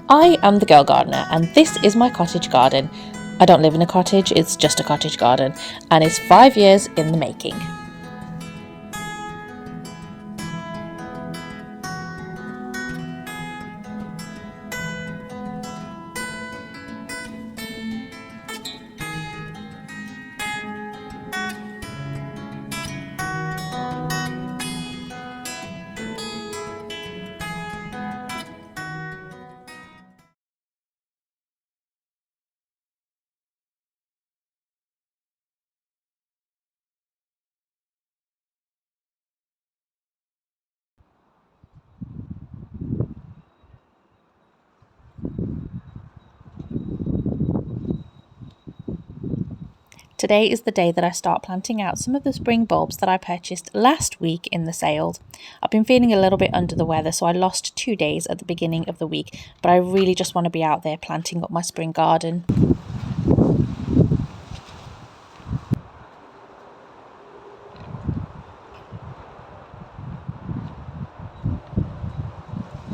I am the girl gardener and this is my cottage garden. I don't live in a cottage, it's just a cottage garden and it's 5 years in the making. Today is the day that I start planting out some of the spring bulbs that I purchased last week in the sale. I've been feeling a little bit under the weather, so I lost 2 days at the beginning of the week, but I really just want to be out there planting up my spring garden.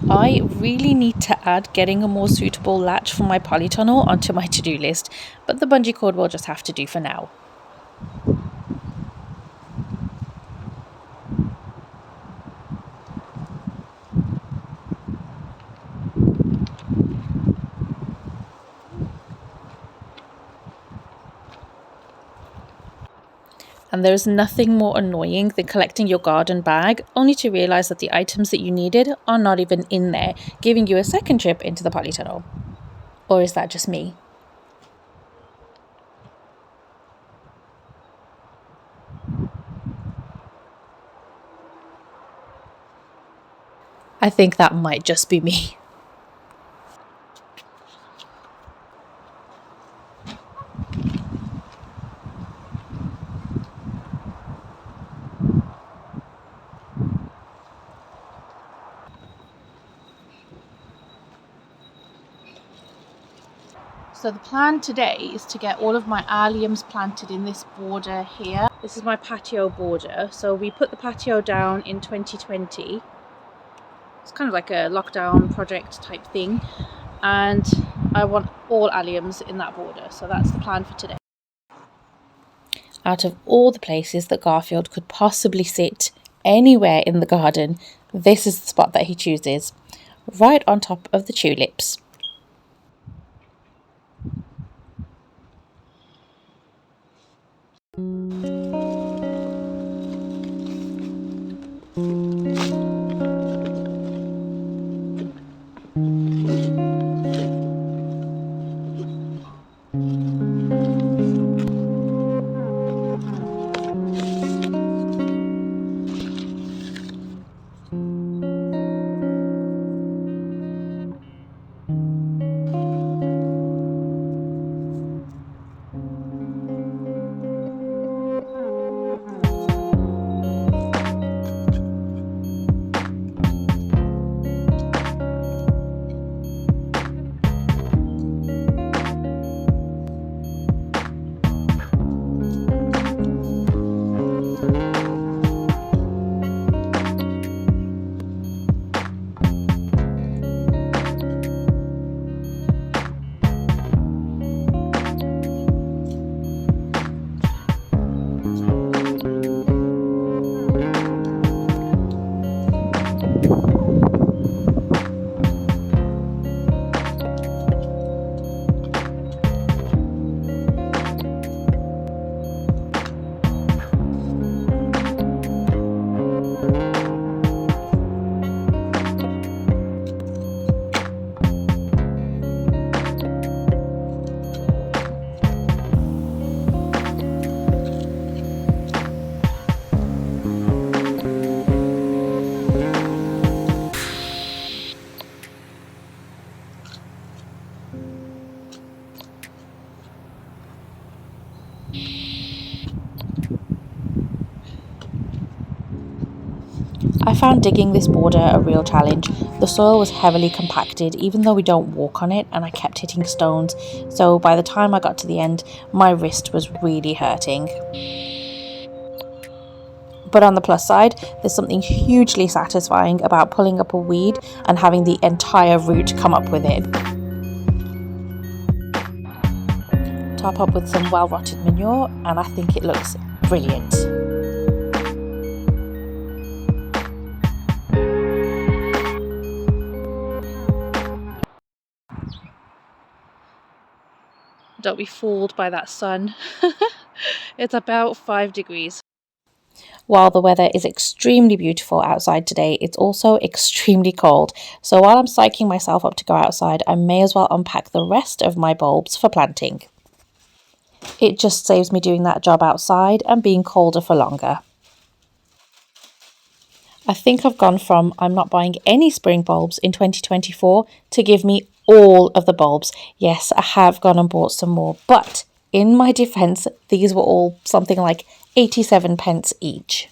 I really need to add getting a more suitable latch for my polytunnel onto my to-do list, but the bungee cord will just have to do for now. And there is nothing more annoying than collecting your garden bag only to realise that the items that you needed are not even in there, giving you a second trip into the polytunnel. Or is that just me? I think that might just be me. So the plan today is to get all of my aliums planted in this border here. This is my patio border. So we put the patio down in 2020. It's kind of like a lockdown project type thing. And I want all aliums in that border. So that's the plan for today. Out of all the places that Garfield could possibly sit anywhere in the garden, this is the spot that he chooses, right on top of the tulips. I found digging this border a real challenge. The soil was heavily compacted even though we don't walk on it, and I kept hitting stones, so by the time I got to the end my wrist was really hurting. But on the plus side, there's something hugely satisfying about pulling up a weed and having the entire root come up with it. Top up with some well-rotted manure, and I think it looks brilliant. Don't be fooled by that sun. It's about 5 degrees. While the weather is extremely beautiful outside today, it's also extremely cold. So while I'm psyching myself up to go outside, I may as well unpack the rest of my bulbs for planting. It just saves me doing that job outside and being colder for longer. I think I've gone from I'm not buying any spring bulbs in 2024 to give me all of the bulbs. Yes, I have gone and bought some more, but in my defence, these were all something like 87 pence each.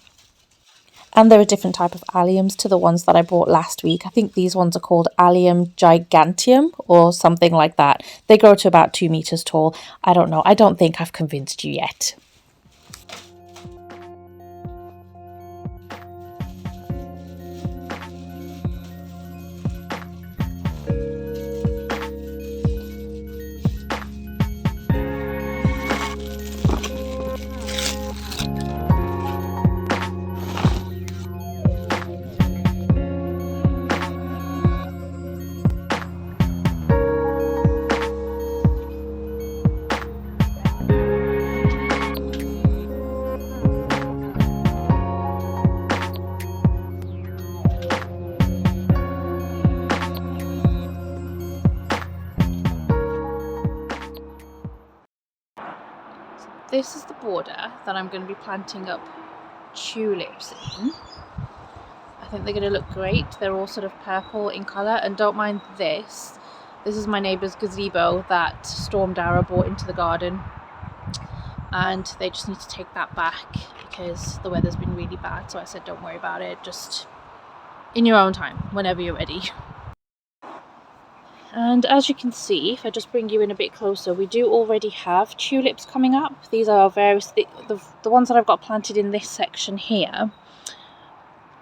And there are different type of alliums to the ones that I bought last week. I think these ones are called alium giganteum or something like that. They grow to about 2 meters tall. I don't know. I don't think I've convinced you yet. This is the border that I'm going to be planting up tulips in. I think they're going to look great. They're all sort of purple in colour, and don't mind this. This is my neighbour's gazebo that Storm Dara brought into the garden, and they just need to take that back because the weather's been really bad. So I said don't worry about it, just in your own time, whenever you're ready. And as you can see, if I just bring you in a bit closer, we do already have tulips coming up. These are various, the ones that I've got planted in this section here,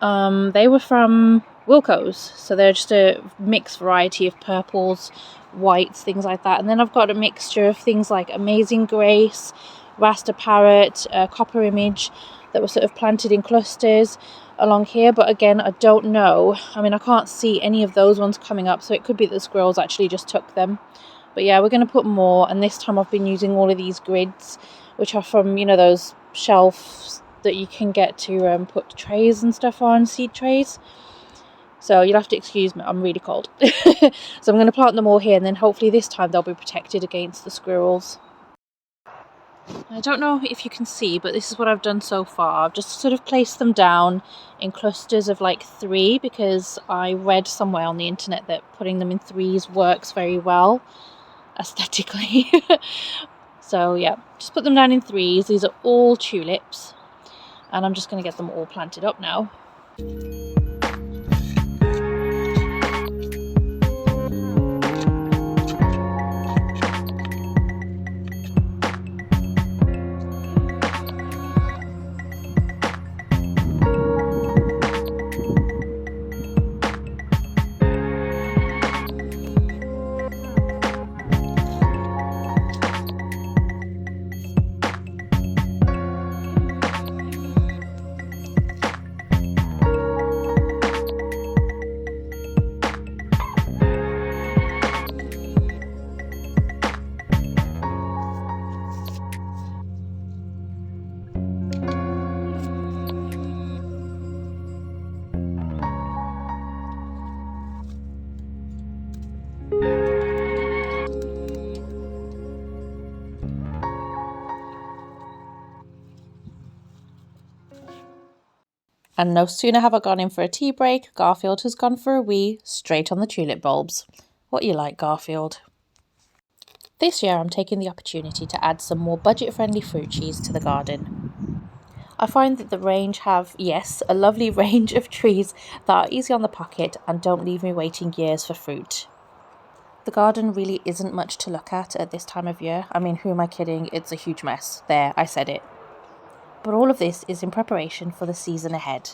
they were from Wilco's, so they're just a mixed variety of purples, whites, things like that. And then I've got a mixture of things like Amazing Grace, Rasta Parrot, Copper Image, that were sort of planted in clusters along here. But again, I don't know. I mean, I can't see any of those ones coming up, so it could be that the squirrels actually just took them. But yeah, we're going to put more, and this time I've been using all of these grids, which are from, you know, those shelves that you can get to put trays and stuff on, seed trays. So you'll have to excuse me, I'm really cold. So I'm going to plant them all here, and then hopefully this time they'll be protected against the squirrels. I don't know if you can see, but this is what I've done so far. I've just sort of placed them down in clusters of like 3, because I read somewhere on the internet that putting them in 3s works very well aesthetically. So yeah, just put them down in 3s. These are all tulips, and I'm just going to get them all planted up now. And no sooner have I gone in for a tea break, Garfield has gone for a wee, straight on the tulip bulbs. What you like, Garfield? This year I'm taking the opportunity to add some more budget-friendly fruit trees to the garden. I find that the range have, yes, a lovely range of trees that are easy on the pocket and don't leave me waiting years for fruit. The garden really isn't much to look at this time of year. I mean, who am I kidding? It's a huge mess. There, I said it. But all of this is in preparation for the season ahead.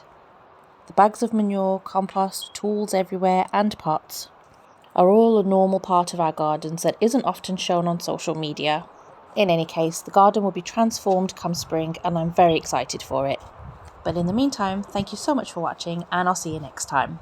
The bags of manure, compost, tools everywhere and pots are all a normal part of our gardens that isn't often shown on social media. In any case, the garden will be transformed come spring and I'm very excited for it. But in the meantime, thank you so much for watching and I'll see you next time.